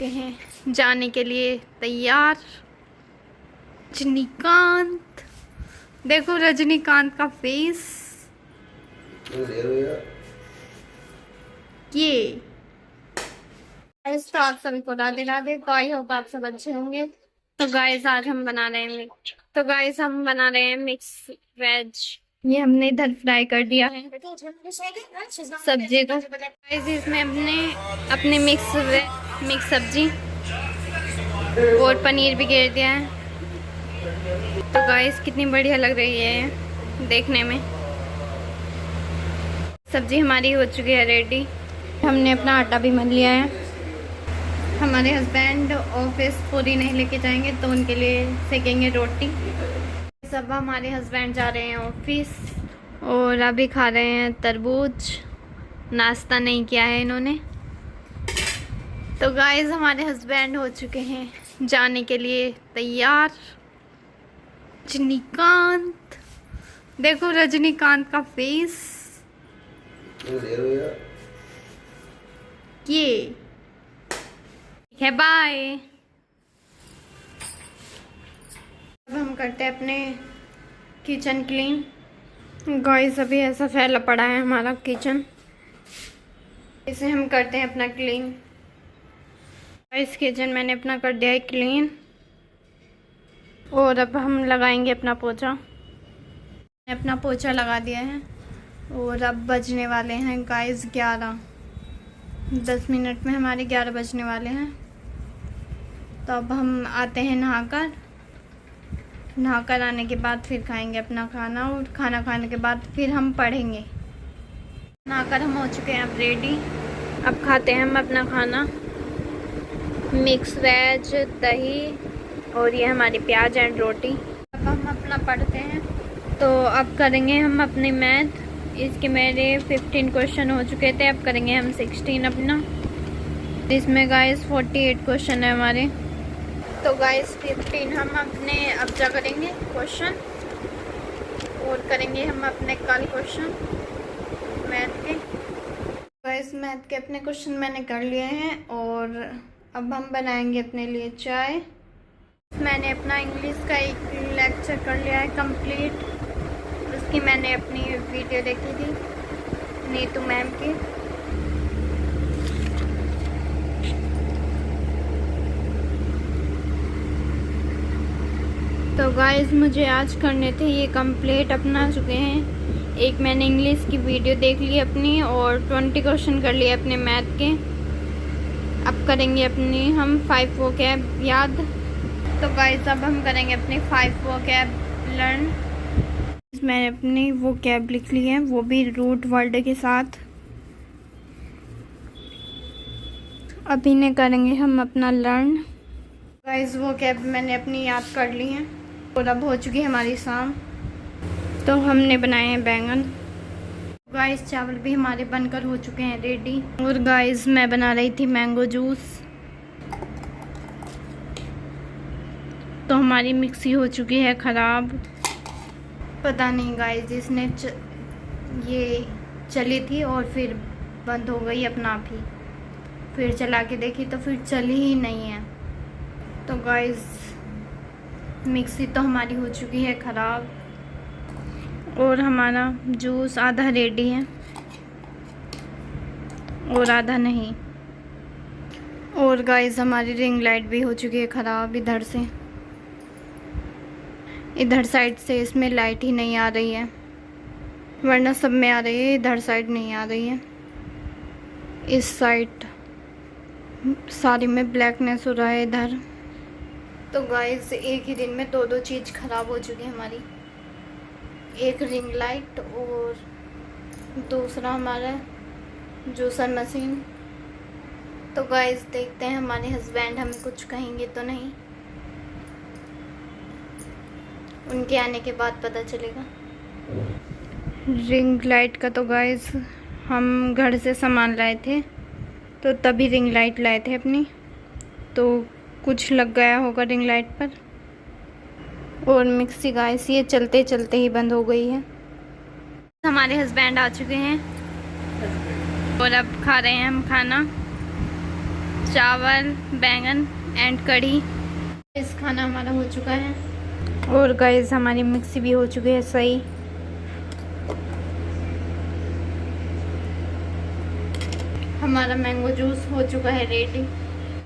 चुके हैं जाने के लिए तैयार। रजनीकांत, देखो रजनीकांत का फेस। ये तो आप सभी को राधे राधे। तो आई होप आप सब अच्छे होंगे। तो गाइस आज हम बना रहे हैं मिक्स वेज। ये हमने इधर फ्राई कर दिया है सब्जी को। गाइस इसमें अपने मिक्स सब्जी और पनीर भी घेर दिया है। तो गाइस कितनी बढ़िया लग रही है देखने में। सब्जी हमारी हो चुकी है रेडी। हमने अपना आटा भी मल लिया है। हमारे हस्बैंड ऑफिस पूरी नहीं लेके जाएंगे तो उनके लिए सेकेंगे रोटी। सब हमारे हस्बैंड जा रहे हैं ऑफिस और अभी खा रहे हैं तरबूज। नाश्ता नहीं किया है इन्होंने। तो गाइस हमारे हस्बैंड हो चुके हैं जाने के लिए तैयार। रजनीकांत, देखो रजनीकांत का फेस। ये ठीक है, बाय। अब हम करते हैं अपने किचन क्लीन। गाइस अभी ऐसा फैला पड़ा है हमारा किचन, इसे हम करते हैं अपना क्लीन। इस किचन मैंने अपना कर दिया है क्लीन और अब हम लगाएंगे अपना पोछा। मैंने अपना पोछा लगा दिया है और अब बजने वाले हैं गाइस 11। 10 मिनट में हमारे 11 बजने वाले हैं। तो अब हम आते हैं नहाकर आने के बाद फिर खाएंगे अपना खाना और खाना खाने के बाद फिर हम पढ़ेंगे। नहाकर हम हो चुके हैं अब रेडी। अब खाते हैं हम अपना खाना। मिक्स वेज, दही और ये हमारी प्याज एंड रोटी। अब हम अपना पढ़ते हैं। तो अब करेंगे हम अपनी मैथ। इसके मेरे 15 क्वेश्चन हो चुके थे, अब करेंगे हम 16 अपना। इसमें गाइस 48 क्वेश्चन है हमारे। तो गाइस 15 हम अपने अब जा करेंगे क्वेश्चन और करेंगे हम अपने कल क्वेश्चन मैथ के। गाइस मैथ के अपने क्वेश्चन मैंने कर लिए हैं और अब हम बनाएंगे अपने लिए चाय। मैंने अपना इंग्लिश का एक लेक्चर कर लिया है कंप्लीट। उसकी मैंने अपनी वीडियो देखी थी नीतू मैम की। तो गाइस मुझे आज करने थे ये कंप्लीट, अपना चुके हैं। एक मैंने इंग्लिश की वीडियो देख ली अपनी और 20 क्वेश्चन कर लिए अपने मैथ के। अब करेंगे अपनी हम 5 वोकैब याद। तो गाइस अब हम करेंगे अपनी 5 वोकैब लर्न। मैंने अपनी वोकैब लिख ली है, वो भी रूट वर्ड के साथ। अब इन्हें करेंगे हम अपना लर्न। गाइस वोकैब मैंने अपनी याद कर ली है और अब हो चुकी है हमारी शाम। तो हमने बनाए हैं बैंगन। गाइस चावल भी हमारे बनकर हो चुके हैं रेडी। और गाइस मैं बना रही थी मैंगो जूस। तो हमारी मिक्सी हो चुकी है ख़राब। पता नहीं गाइस इसने ये चली थी और फिर बंद हो गई अपना आप ही। फिर चला के देखी तो फिर चली ही नहीं है। तो गाइस मिक्सी तो हमारी हो चुकी है ख़राब और हमारा जूस आधा रेडी है और आधा नहीं। और गाइस हमारी रिंग लाइट भी हो चुकी है ख़राब इधर से। इधर साइड से इसमें लाइट ही नहीं आ रही है, वरना सब में आ रही है, इधर साइड नहीं आ रही है। इस साइड सारी में ब्लैकनेस हो रहा है इधर। तो गाइस एक ही दिन में दो चीज़ ख़राब हो चुकी है हमारी। एक रिंग लाइट और दूसरा हमारा जूसर मशीन। तो गाइस देखते हैं हमारे हस्बैंड हमें कुछ कहेंगे तो नहीं, उनके आने के बाद पता चलेगा। रिंग लाइट का तो गाइस हम घर से सामान लाए थे तो तभी रिंग लाइट लाए थे अपनी, तो कुछ लग गया होगा रिंग लाइट पर। और मिक्सी गाइस ये चलते चलते ही बंद हो गई है। हमारे हस्बैंड आ चुके हैं और अब खा रहे हैं हम खाना। चावल, बैंगन एंड कढ़ी। इस खाना हमारा हो चुका है और गाइस हमारी मिक्सी भी हो चुकी है सही। हमारा मैंगो जूस हो चुका है रेडी।